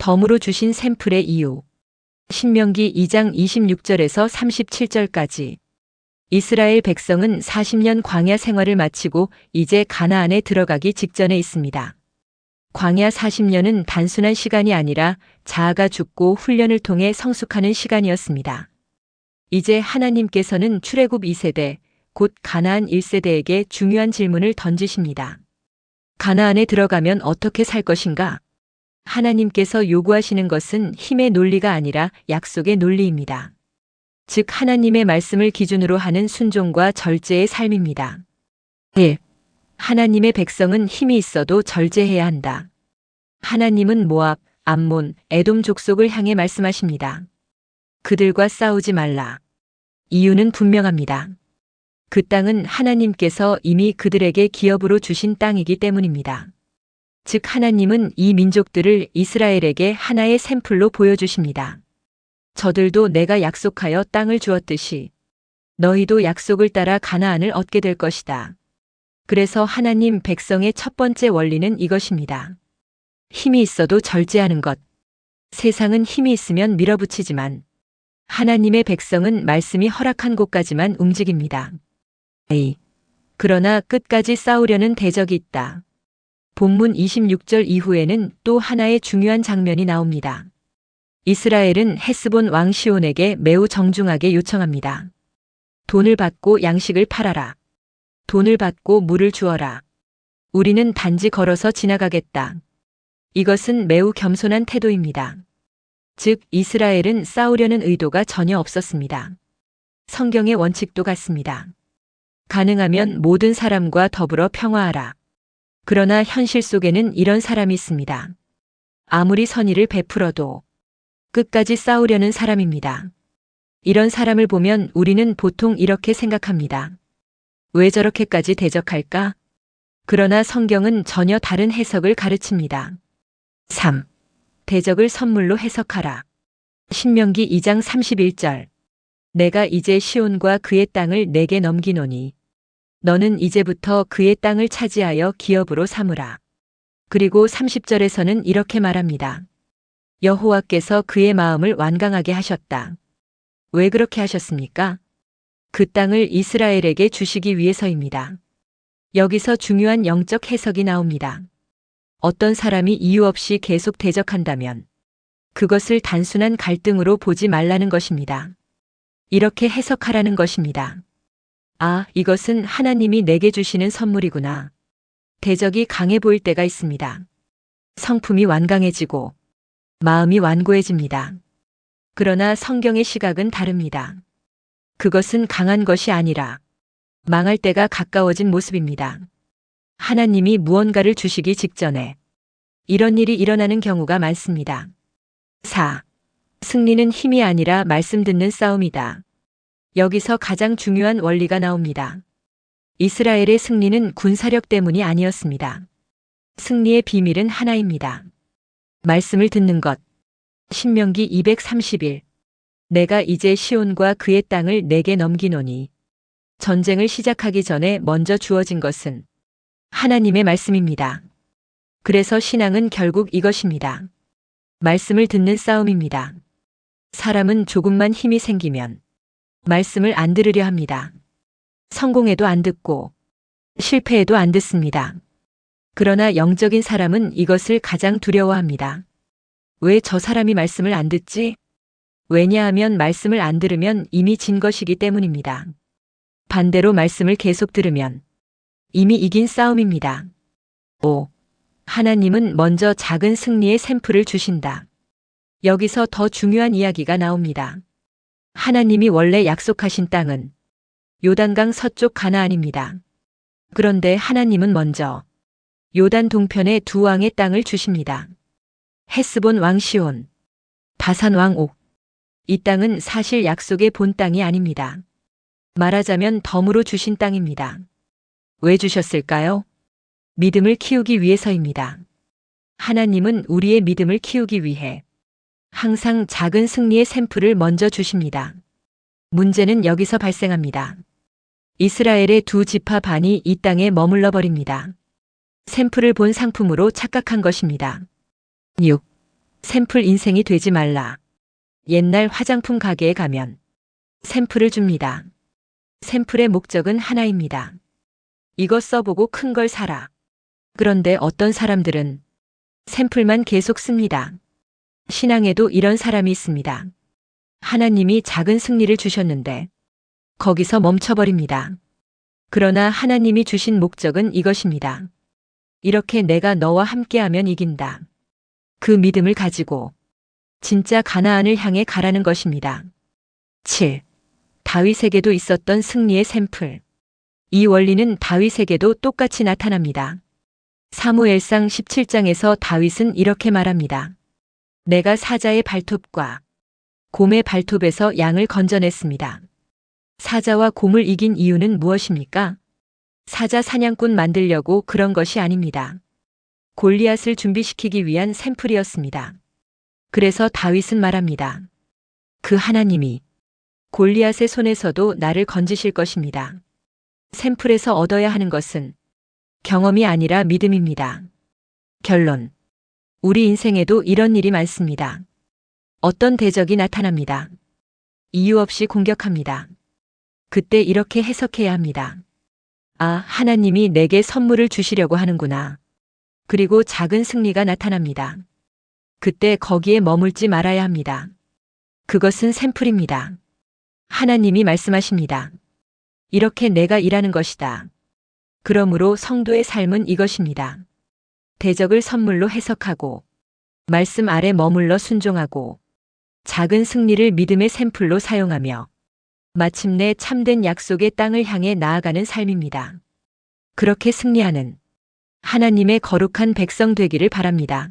덤으로 주신 샘플의 이유. 신명기 2장 26절에서 37절까지. 이스라엘 백성은 40년 광야 생활을 마치고 이제 가나안에 들어가기 직전에 있습니다. 광야 40년은 단순한 시간이 아니라 자아가 죽고 훈련을 통해 성숙하는 시간이었습니다. 이제 하나님께서는 출애굽 2세대, 곧 가나안 1세대에게 중요한 질문을 던지십니다. 가나안에 들어가면 어떻게 살 것인가? 하나님께서 요구하시는 것은 힘의 논리가 아니라 약속의 논리입니다. 즉 하나님의 말씀을 기준으로 하는 순종과 절제의 삶입니다. 1. 하나님의 백성은 힘이 있어도 절제해야 한다. 하나님은 모압, 암몬, 에돔 족속을 향해 말씀하십니다. 그들과 싸우지 말라. 이유는 분명합니다. 그 땅은 하나님께서 이미 그들에게 기업으로 주신 땅이기 때문입니다. 즉 하나님은 이 민족들을 이스라엘에게 하나의 샘플로 보여주십니다. 저들도 내가 약속하여 땅을 주었듯이 너희도 약속을 따라 가나안을 얻게 될 것이다. 그래서 하나님 백성의 첫 번째 원리는 이것입니다. 힘이 있어도 절제하는 것. 세상은 힘이 있으면 밀어붙이지만 하나님의 백성은 말씀이 허락한 곳까지만 움직입니다. 그러나 끝까지 싸우려는 대적이 있다. 본문 26절 이후에는 또 하나의 중요한 장면이 나옵니다. 이스라엘은 헤스본 왕 시온에게 매우 정중하게 요청합니다. 돈을 받고 양식을 팔아라. 돈을 받고 물을 주어라. 우리는 단지 걸어서 지나가겠다. 이것은 매우 겸손한 태도입니다. 즉 이스라엘은 싸우려는 의도가 전혀 없었습니다. 성경의 원칙도 같습니다. 가능하면 모든 사람과 더불어 평화하라. 그러나 현실 속에는 이런 사람이 있습니다. 아무리 선의를 베풀어도 끝까지 싸우려는 사람입니다. 이런 사람을 보면 우리는 보통 이렇게 생각합니다. 왜 저렇게까지 대적할까? 그러나 성경은 전혀 다른 해석을 가르칩니다. 3. 대적을 선물로 해석하라. 신명기 2장 31절. 내가 이제 시온과 그의 땅을 내게 넘기노니 너는 이제부터 그의 땅을 차지하여 기업으로 삼으라. 그리고 30절에서는 이렇게 말합니다. 여호와께서 그의 마음을 완강하게 하셨다. 왜 그렇게 하셨습니까? 그 땅을 이스라엘에게 주시기 위해서입니다. 여기서 중요한 영적 해석이 나옵니다. 어떤 사람이 이유 없이 계속 대적한다면 그것을 단순한 갈등으로 보지 말라는 것입니다. 이렇게 해석하라는 것입니다. 아, 이것은 하나님이 내게 주시는 선물이구나. 대적이 강해 보일 때가 있습니다. 성품이 완강해지고 마음이 완고해집니다. 그러나 성경의 시각은 다릅니다. 그것은 강한 것이 아니라 망할 때가 가까워진 모습입니다. 하나님이 무언가를 주시기 직전에 이런 일이 일어나는 경우가 많습니다. 4. 승리는 힘이 아니라 말씀 듣는 싸움이다. 여기서 가장 중요한 원리가 나옵니다. 이스라엘의 승리는 군사력 때문이 아니었습니다. 승리의 비밀은 하나입니다. 말씀을 듣는 것. 신명기 231. 내가 이제 시온과 그의 땅을 내게 넘기노니 전쟁을 시작하기 전에 먼저 주어진 것은 하나님의 말씀입니다. 그래서 신앙은 결국 이것입니다. 말씀을 듣는 싸움입니다. 사람은 조금만 힘이 생기면 말씀을 안 들으려 합니다. 성공해도 안 듣고 실패해도 안 듣습니다. 그러나 영적인 사람은 이것을 가장 두려워합니다. 왜 저 사람이 말씀을 안 듣지? 왜냐하면 말씀을 안 들으면 이미 진 것이기 때문입니다. 반대로 말씀을 계속 들으면 이미 이긴 싸움입니다. 5. 하나님은 먼저 작은 승리의 샘플을 주신다. 여기서 더 중요한 이야기가 나옵니다. 하나님이 원래 약속하신 땅은 요단강 서쪽 가나안입니다. 그런데 하나님은 먼저 요단 동편의 두 왕의 땅을 주십니다. 헤스본 왕 시온, 바산 왕 옥. 이 땅은 사실 약속의 본 땅이 아닙니다. 말하자면 덤으로 주신 땅입니다. 왜 주셨을까요? 믿음을 키우기 위해서입니다. 하나님은 우리의 믿음을 키우기 위해 항상 작은 승리의 샘플을 먼저 주십니다. 문제는 여기서 발생합니다. 이스라엘의 두 지파 반이 이 땅에 머물러 버립니다. 샘플을 본 상품으로 착각한 것입니다. 6. 샘플 인생이 되지 말라. 옛날 화장품 가게에 가면 샘플을 줍니다. 샘플의 목적은 하나입니다. 이거 써보고 큰 걸 사라. 그런데 어떤 사람들은 샘플만 계속 씁니다. 신앙에도 이런 사람이 있습니다. 하나님이 작은 승리를 주셨는데 거기서 멈춰버립니다. 그러나 하나님이 주신 목적은 이것입니다. 이렇게 내가 너와 함께하면 이긴다. 그 믿음을 가지고 진짜 가나안을 향해 가라는 것입니다. 7. 다윗에게도 있었던 승리의 샘플. 이 원리는 다윗에게도 똑같이 나타납니다. 사무엘상 17장에서 다윗은 이렇게 말합니다. 내가 사자의 발톱과 곰의 발톱에서 양을 건져냈습니다. 사자와 곰을 이긴 이유는 무엇입니까? 사자 사냥꾼 만들려고 그런 것이 아닙니다. 골리앗을 준비시키기 위한 샘플이었습니다. 그래서 다윗은 말합니다. 그 하나님이 골리앗의 손에서도 나를 건지실 것입니다. 샘플에서 얻어야 하는 것은 경험이 아니라 믿음입니다. 결론. 우리 인생에도 이런 일이 많습니다. 어떤 대적이 나타납니다. 이유 없이 공격합니다. 그때 이렇게 해석해야 합니다. 아, 하나님이 내게 선물을 주시려고 하는구나. 그리고 작은 승리가 나타납니다. 그때 거기에 머물지 말아야 합니다. 그것은 샘플입니다. 하나님이 말씀하십니다. 이렇게 내가 일하는 것이다. 그러므로 성도의 삶은 이것입니다. 대적을 선물로 해석하고 말씀 아래 머물러 순종하고 작은 승리를 믿음의 샘플로 사용하며 마침내 참된 약속의 땅을 향해 나아가는 삶입니다. 그렇게 승리하는 하나님의 거룩한 백성 되기를 바랍니다.